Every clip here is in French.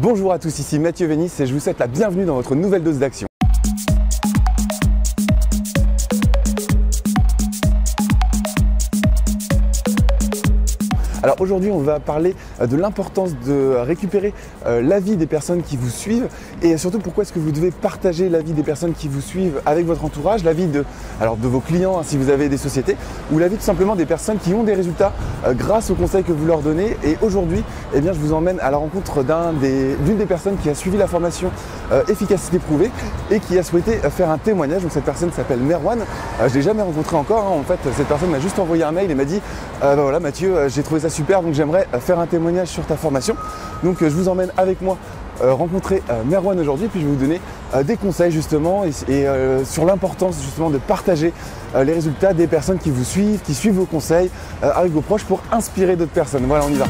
Bonjour à tous, ici Mathieu Vénis et je vous souhaite la bienvenue dans votre nouvelle dose d'action. Alors aujourd'hui, on va parler de l'importance de récupérer l'avis des personnes qui vous suivent et surtout pourquoi est-ce que vous devez partager l'avis des personnes qui vous suivent avec votre entourage, l'avis de vos clients si vous avez des sociétés ou l'avis tout simplement des personnes qui ont des résultats grâce aux conseils que vous leur donnez. Et aujourd'hui, je vous emmène à la rencontre d'une des personnes qui a suivi la formation efficacité prouvée et qui a souhaité faire un témoignage. Donc cette personne s'appelle Merwan. Je ne l'ai jamais rencontré encore. En fait, cette personne m'a juste envoyé un mail et m'a dit voilà Mathieu, j'ai trouvé ça super, donc j'aimerais faire un témoignage sur ta formation. Donc je vous emmène avec moi rencontrer Merwan aujourd'hui, puis je vais vous donner des conseils justement et sur l'importance justement de partager les résultats des personnes qui vous suivent, qui suivent vos conseils avec vos proches pour inspirer d'autres personnes. Voilà, on y va.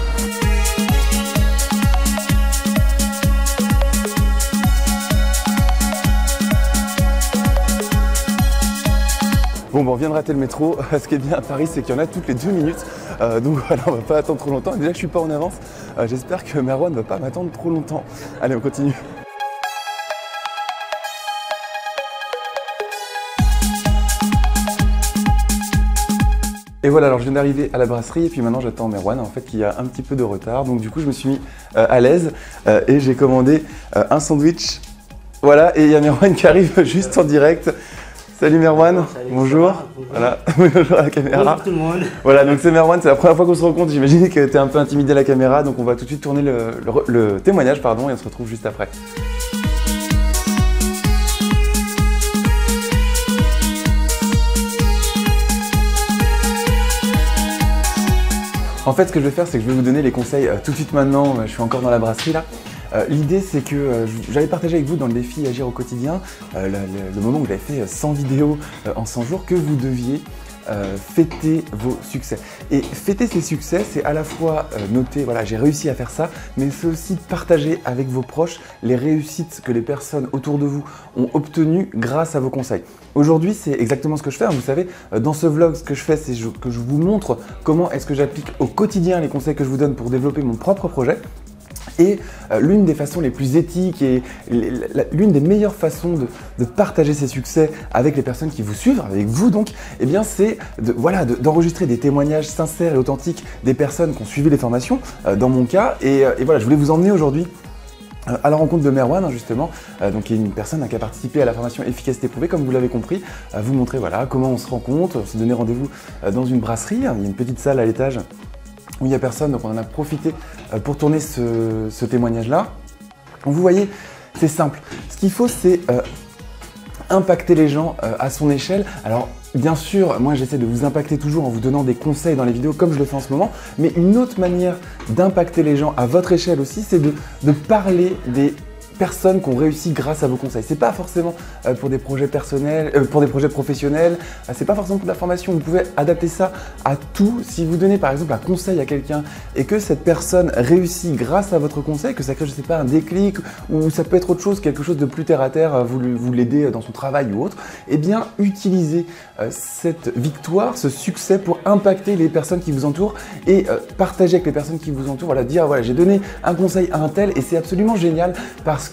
Bon, on vient de rater le métro. Ce qui est bien à Paris, c'est qu'il y en a toutes les 2 minutes. Donc voilà, on va pas attendre trop longtemps. Déjà que je suis pas en avance, j'espère que Merwan ne va pas m'attendre trop longtemps. Allez, on continue. Et voilà, alors je viens d'arriver à la brasserie et puis maintenant j'attends Merwan en fait qui a un petit peu de retard. Donc du coup, je me suis mis à l'aise et j'ai commandé un sandwich. Voilà, et il y a Merwan qui arrive juste en direct. Salut Merwan, salut, bonjour. Voilà, bonjour à la caméra. Bonjour tout le monde. Voilà, donc c'est Merwan, c'est la première fois qu'on se rencontre. J'imagine que tu es un peu intimidé à la caméra, donc on va tout de suite tourner le témoignage, et on se retrouve juste après. En fait, ce que je vais faire, c'est que je vais vous donner les conseils tout de suite maintenant. Je suis encore dans la brasserie là. L'idée, c'est que j'allais partager avec vous dans le défi Agir au quotidien, le moment où j'avais fait 100 vidéos en 100 jours, que vous deviez fêter vos succès. Et fêter ces succès, c'est à la fois noter, voilà, j'ai réussi à faire ça, mais c'est aussi partager avec vos proches les réussites que les personnes autour de vous ont obtenues grâce à vos conseils. Aujourd'hui, c'est exactement ce que je fais. Vous savez, dans ce vlog, ce que je fais, c'est que je vous montre comment est-ce que j'applique au quotidien les conseils que je vous donne pour développer mon propre projet. Et l'une des façons les plus éthiques et l'une des meilleures façons de partager ces succès avec les personnes qui vous suivent, avec vous donc, c'est d'enregistrer des témoignages sincères et authentiques des personnes qui ont suivi les formations, dans mon cas. Et voilà, je voulais vous emmener aujourd'hui à la rencontre de Merwan justement, qui est une personne qui a participé à la formation efficacité prouvée, comme vous l'avez compris, vous montrer comment on se rencontre, on s'est donné rendez-vous dans une brasserie. Il y a une petite salle à l'étage où il n'y a personne, donc on en a profité pour tourner ce témoignage-là. Donc vous voyez, c'est simple. Ce qu'il faut, c'est impacter les gens à son échelle. Alors bien sûr, moi j'essaie de vous impacter toujours en vous donnant des conseils dans les vidéos comme je le fais en ce moment, mais une autre manière d'impacter les gens à votre échelle aussi, c'est de parler des personnes qui ont réussi grâce à vos conseils. C'est pas forcément pour des projets personnels, pour des projets professionnels, c'est pas forcément pour la formation. Vous pouvez adapter ça à tout. Si vous donnez par exemple un conseil à quelqu'un et que cette personne réussit grâce à votre conseil, que ça crée, je sais pas, un déclic ou ça peut être autre chose, quelque chose de plus terre à terre, vous l'aidez dans son travail ou autre, utilisez cette victoire, ce succès pour impacter les personnes qui vous entourent et partager avec les personnes qui vous entourent. Voilà, dire voilà, j'ai donné un conseil à un tel et c'est absolument génial parce que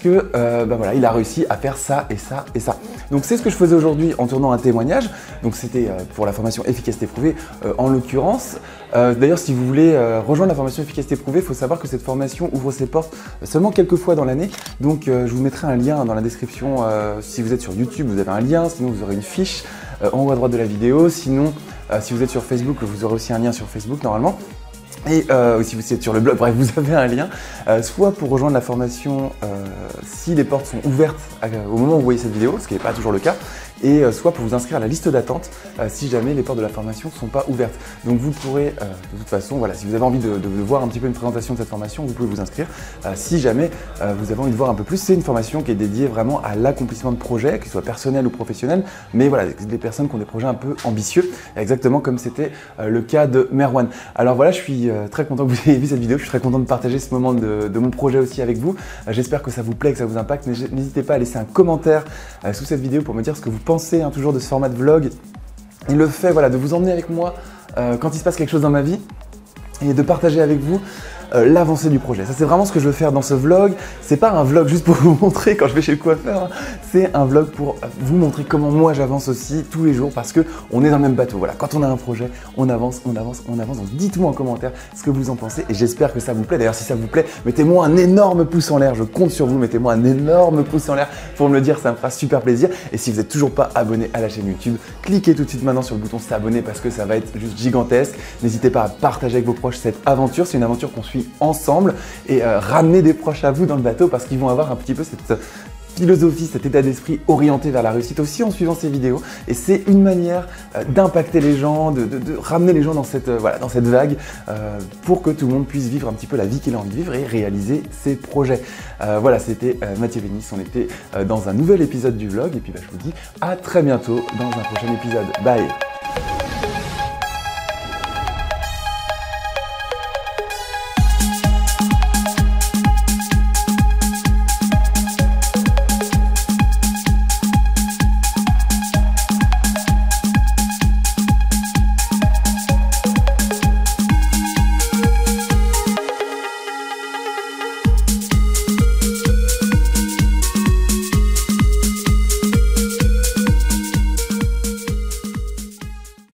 il a réussi à faire ça et ça et ça. Donc c'est ce que je faisais aujourd'hui en tournant un témoignage. Donc c'était pour la formation efficacité prouvée en l'occurrence. D'ailleurs, si vous voulez rejoindre la formation efficacité prouvée, il faut savoir que cette formation ouvre ses portes seulement quelques fois dans l'année. Donc je vous mettrai un lien dans la description. Si vous êtes sur YouTube, vous avez un lien, sinon vous aurez une fiche en haut à droite de la vidéo. Sinon, si vous êtes sur Facebook, vous aurez aussi un lien sur Facebook normalement. Et si vous êtes sur le blog, bref, vous avez un lien, soit pour rejoindre la formation si les portes sont ouvertes au moment où vous voyez cette vidéo, ce qui n'est pas toujours le cas, et soit pour vous inscrire à la liste d'attente si jamais les portes de la formation ne sont pas ouvertes. Donc vous pourrez, de toute façon, voilà, si vous avez envie de voir un petit peu une présentation de cette formation, vous pouvez vous inscrire. Si jamais vous avez envie de voir un peu plus, c'est une formation qui est dédiée vraiment à l'accomplissement de projets, qu'ils soient personnels ou professionnels, mais voilà, des personnes qui ont des projets un peu ambitieux, exactement comme c'était le cas de Merwan. Alors voilà, je suis très content que vous ayez vu cette vidéo, je suis très content de partager ce moment de mon projet aussi avec vous. J'espère que ça vous plaît, que ça vous impacte, mais n'hésitez pas à laisser un commentaire sous cette vidéo pour me dire ce que vous pensez toujours de ce format de vlog. Et le fait de vous emmener avec moi quand il se passe quelque chose dans ma vie et de partager avec vous l'avancée du projet. Ça, c'est vraiment ce que je veux faire dans ce vlog. C'est pas un vlog juste pour vous montrer quand je vais chez le coiffeur, hein. C'est un vlog pour vous montrer comment moi j'avance aussi tous les jours parce que on est dans le même bateau. Voilà, quand on a un projet, on avance, on avance, on avance. Donc dites-moi en commentaire ce que vous en pensez et j'espère que ça vous plaît. D'ailleurs, si ça vous plaît, mettez-moi un énorme pouce en l'air. Je compte sur vous. Mettez-moi un énorme pouce en l'air pour me le dire. Ça me fera super plaisir. Et si vous n'êtes toujours pas abonné à la chaîne YouTube, cliquez tout de suite maintenant sur le bouton s'abonner parce que ça va être juste gigantesque. N'hésitez pas à partager avec vos proches cette aventure. C'est une aventure qu'on suit ensemble et ramener des proches à vous dans le bateau parce qu'ils vont avoir un petit peu cette philosophie, cet état d'esprit orienté vers la réussite aussi en suivant ces vidéos. Et c'est une manière d'impacter les gens, de ramener les gens dans cette, dans cette vague pour que tout le monde puisse vivre un petit peu la vie qu'il a envie de vivre et réaliser ses projets. Voilà, c'était Mathieu Bénis. On était dans un nouvel épisode du vlog et puis je vous dis à très bientôt dans un prochain épisode. Bye!